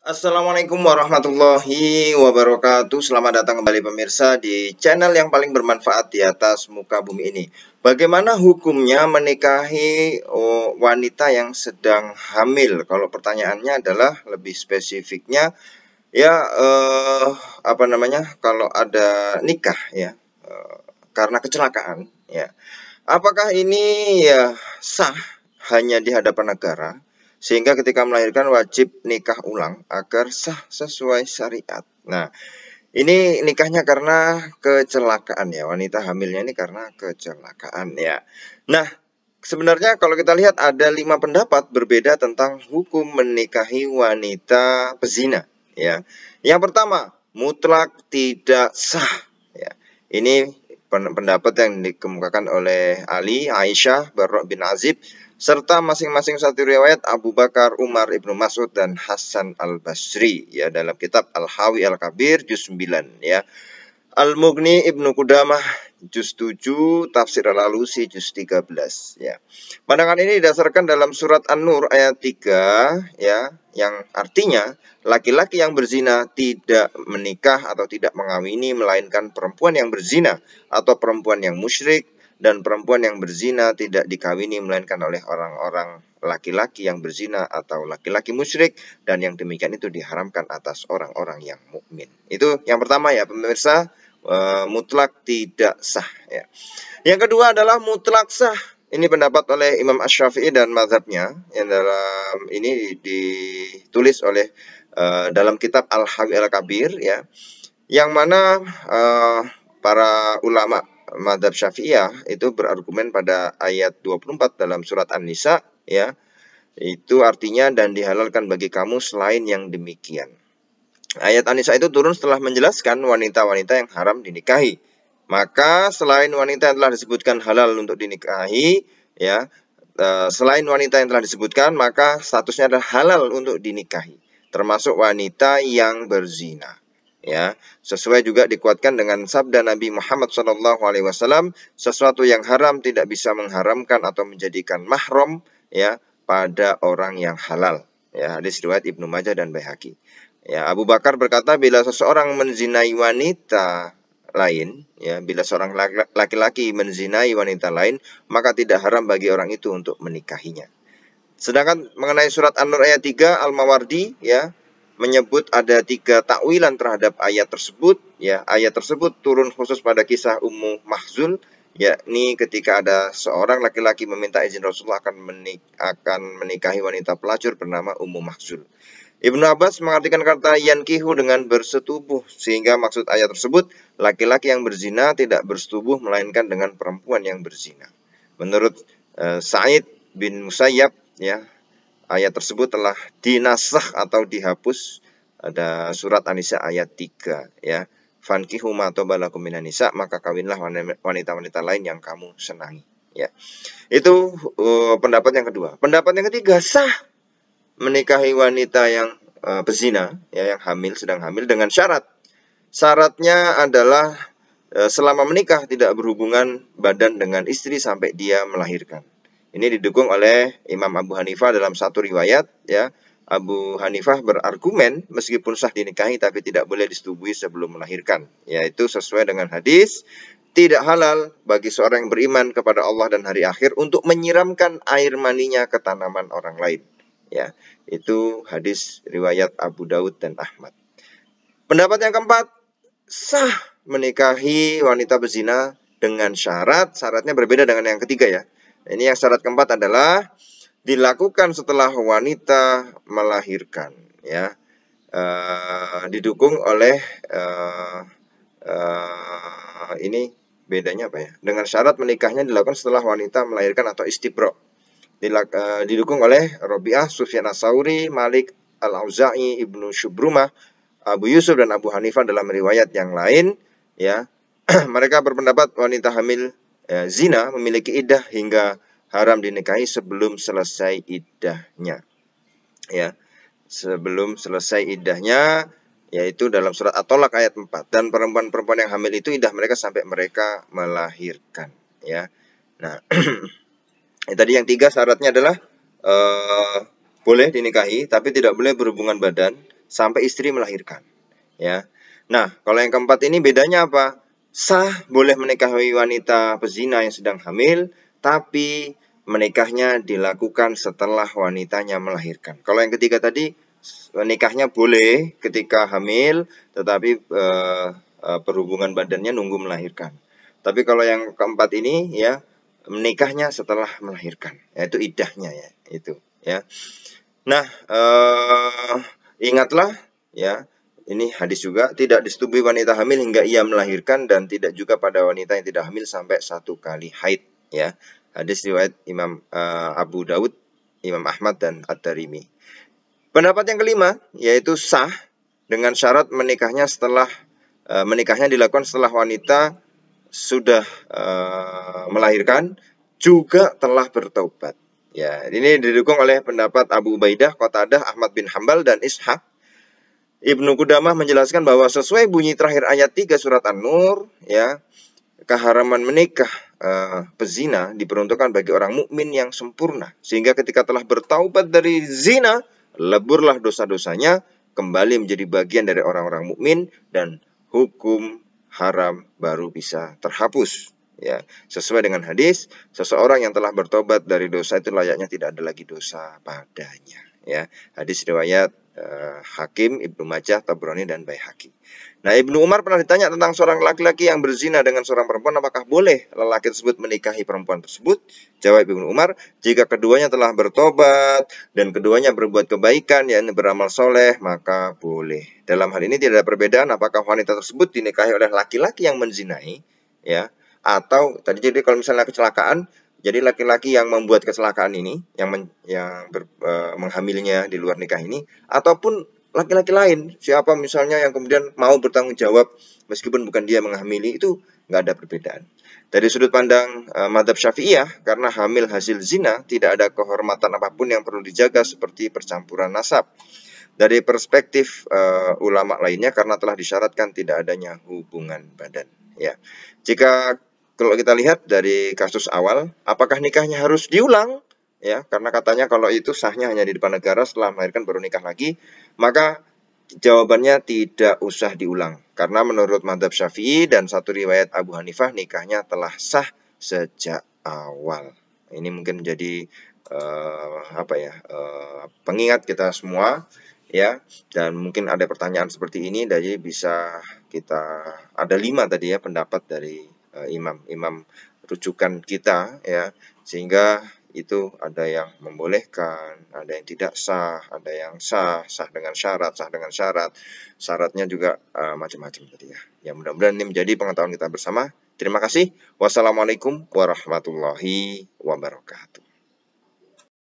Assalamualaikum warahmatullahi wabarakatuh. Selamat datang kembali pemirsa di channel yang paling bermanfaat di atas muka bumi ini. Bagaimana hukumnya menikahi wanita yang sedang hamil? Kalau pertanyaannya adalah lebih spesifiknya ya kalau ada nikah ya karena kecelakaan ya. Apakah ini ya sah hanya di hadapan negara? Sehingga ketika melahirkan wajib nikah ulang agar sah sesuai syariat. Nah, ini nikahnya karena kecelakaan ya. Wanita hamilnya ini karena kecelakaan ya. Nah, sebenarnya kalau kita lihat ada 5 pendapat berbeda tentang hukum menikahi wanita pezina ya. Yang pertama, mutlak tidak sah ya. Ini pendapat yang dikemukakan oleh Ali, Aisyah, Barra bin Azib, serta masing-masing satu riwayat Abu Bakar, Umar, Ibnu Mas'ud, dan Hasan al-Basri ya dalam kitab Al-Hawi Al-Kabir juz 9 ya. Al-Mughni Ibnu Qudamah juz 7, Tafsir Al-Alusi juz 13 ya. Pandangan ini didasarkan dalam surat An-Nur ayat 3 ya, yang artinya laki-laki yang berzina tidak menikah atau tidak mengawini melainkan perempuan yang berzina atau perempuan yang musyrik, dan perempuan yang berzina tidak dikawini melainkan oleh orang-orang laki-laki yang berzina atau laki-laki musyrik, dan yang demikian itu diharamkan atas orang-orang yang mukmin. Itu yang pertama ya pemirsa, mutlak tidak sah ya. Yang kedua adalah mutlak sah. Ini pendapat oleh Imam Asy-Syafi'i dan mazhabnya yang dalam ini ditulis oleh dalam kitab Al-Hawi Al-Kabir ya. Yang mana para ulama mazhab Syafi'iyah itu berargumen pada ayat 24 dalam surat An-Nisa ya. Itu artinya dan dihalalkan bagi kamu selain yang demikian. Ayat An-Nisa itu turun setelah menjelaskan wanita-wanita yang haram dinikahi. Maka selain wanita yang telah disebutkan halal untuk dinikahi ya, selain wanita yang telah disebutkan maka statusnya adalah halal untuk dinikahi, termasuk wanita yang berzina. Ya, sesuai juga dikuatkan dengan sabda Nabi Muhammad SAW, sesuatu yang haram tidak bisa mengharamkan atau menjadikan mahram ya pada orang yang halal. Ya, hadis riwayat Ibnu Majah dan Baihaqi. Ya, Abu Bakar berkata, bila seseorang menzinai wanita lain, ya, bila seorang laki-laki menzinai wanita lain, maka tidak haram bagi orang itu untuk menikahinya. Sedangkan mengenai surat An-Nur ayat 3, Al-Mawardi ya menyebut ada 3 takwilan terhadap ayat tersebut ya. Ayat tersebut turun khusus pada kisah Ummu Mahzul, yakni ketika ada seorang laki-laki meminta izin Rasulullah akan menikahi wanita pelacur bernama Ummu Mahzul. Ibnu Abbas mengartikan kata yankihu dengan bersetubuh, sehingga maksud ayat tersebut laki-laki yang berzina tidak bersetubuh melainkan dengan perempuan yang berzina. Menurut Sa'id bin Musayyab ya, ayat tersebut telah dinasakh atau dihapus. Ada surat An-Nisa ayat 3 ya. Fankihu ma tabalakum minan nisa, maka kawinlah wanita-wanita lain yang kamu senangi ya. Itu pendapat yang kedua. Pendapat yang ketiga, sah menikahi wanita yang berzina ya, yang hamil, sedang hamil, dengan syarat. Syaratnya adalah selama menikah tidak berhubungan badan dengan istri sampai dia melahirkan. Ini didukung oleh Imam Abu Hanifah dalam satu riwayat ya. Abu Hanifah berargumen meskipun sah dinikahi tapi tidak boleh disetubui sebelum melahirkan. Yaitu sesuai dengan hadis, tidak halal bagi seorang yang beriman kepada Allah dan hari akhir untuk menyiramkan air maninya ke tanaman orang lain. Ya, itu hadis riwayat Abu Daud dan Ahmad. Pendapat yang keempat, sah menikahi wanita berzina dengan syarat. Syaratnya berbeda dengan yang ketiga ya. Ini yang syarat keempat adalah dilakukan setelah wanita melahirkan ya. Didukung oleh ini bedanya apa ya? Dengan syarat menikahnya dilakukan setelah wanita melahirkan atau istibro. Didukung oleh Rabi'ah, Sufyan Ats-Tsauri, Malik, Al-Auza'i, Ibnu Syubrumah, Abu Yusuf, dan Abu Hanifah dalam riwayat yang lain ya. Mereka berpendapat wanita hamil zina memiliki iddah hingga haram dinikahi sebelum selesai iddahnya ya. Sebelum selesai iddahnya, yaitu dalam surat At-Tolak ayat 4. Dan perempuan-perempuan yang hamil itu iddah mereka sampai mereka melahirkan ya. Nah, tadi yang 3 syaratnya adalah boleh dinikahi tapi tidak boleh berhubungan badan sampai istri melahirkan. Ya. Nah, kalau yang keempat ini bedanya apa? Sah boleh menikahi wanita pezina yang sedang hamil, tapi menikahnya dilakukan setelah wanitanya melahirkan. Kalau yang ketiga tadi, nikahnya boleh ketika hamil, tetapi perhubungan badannya nunggu melahirkan. Tapi kalau yang keempat ini ya menikahnya setelah melahirkan, yaitu iddahnya ya itu ya. Nah, ingatlah ya, ini hadis juga, tidak disetujui wanita hamil hingga ia melahirkan dan tidak juga pada wanita yang tidak hamil sampai 1 kali haid ya. Hadis riwayat Imam Abu Daud, Imam Ahmad dan At-Tirmidzi. Pendapat yang kelima yaitu sah dengan syarat menikahnya dilakukan setelah wanita sudah melahirkan juga telah bertaubat. Ya, ini didukung oleh pendapat Abu Ubaidah, Qatadah, Ahmad bin Hambal dan Ishaq. Ibnu Qudamah menjelaskan bahwa sesuai bunyi terakhir ayat 3 surat An-Nur, ya, keharaman menikah pezina diperuntukkan bagi orang mukmin yang sempurna, sehingga ketika telah bertaubat dari zina, leburlah dosa-dosanya, kembali menjadi bagian dari orang-orang mukmin dan hukum haram baru bisa terhapus. Ya, sesuai dengan hadis, seseorang yang telah bertobat dari dosa itu layaknya tidak ada lagi dosa padanya. Ya, hadis riwayat Hakim, Ibnu Majah, Tabrani dan Baihaqi. Nah, Ibnu Umar pernah ditanya tentang seorang laki-laki yang berzina dengan seorang perempuan, apakah boleh lelaki tersebut menikahi perempuan tersebut? Jawab Ibnu Umar, jika keduanya telah bertobat dan keduanya berbuat kebaikan, yakni beramal soleh, maka boleh. Dalam hal ini tidak ada perbedaan apakah wanita tersebut dinikahi oleh laki-laki yang menzinai, ya, atau tadi jadi kalau misalnya kecelakaan, jadi laki-laki yang membuat kecelakaan ini, yang menghamilnya di luar nikah ini, ataupun laki-laki lain, siapa misalnya yang kemudian mau bertanggung jawab meskipun bukan dia menghamili, itu nggak ada perbedaan. Dari sudut pandang mazhab Syafi'iyah, karena hamil hasil zina, tidak ada kehormatan apapun yang perlu dijaga seperti percampuran nasab. Dari perspektif ulama lainnya, karena telah disyaratkan tidak adanya hubungan badan. Ya, jika kalau kita lihat dari kasus awal, apakah nikahnya harus diulang? Ya, karena katanya kalau itu sahnya hanya di depan negara, setelah melahirkan baru nikah lagi, maka jawabannya tidak usah diulang. Karena menurut mazhab Syafi'i dan satu riwayat Abu Hanifah, nikahnya telah sah sejak awal. Ini mungkin menjadi pengingat kita semua ya, dan mungkin ada pertanyaan seperti ini, jadi bisa kita ada 5 tadi ya pendapat dari imam rujukan kita ya, sehingga itu ada yang membolehkan, ada yang tidak sah, ada yang sah dengan syarat, syaratnya juga macam-macam tadi ya. Ya, mudah-mudahan ini menjadi pengetahuan kita bersama. Terima kasih. Wassalamualaikum warahmatullahi wabarakatuh.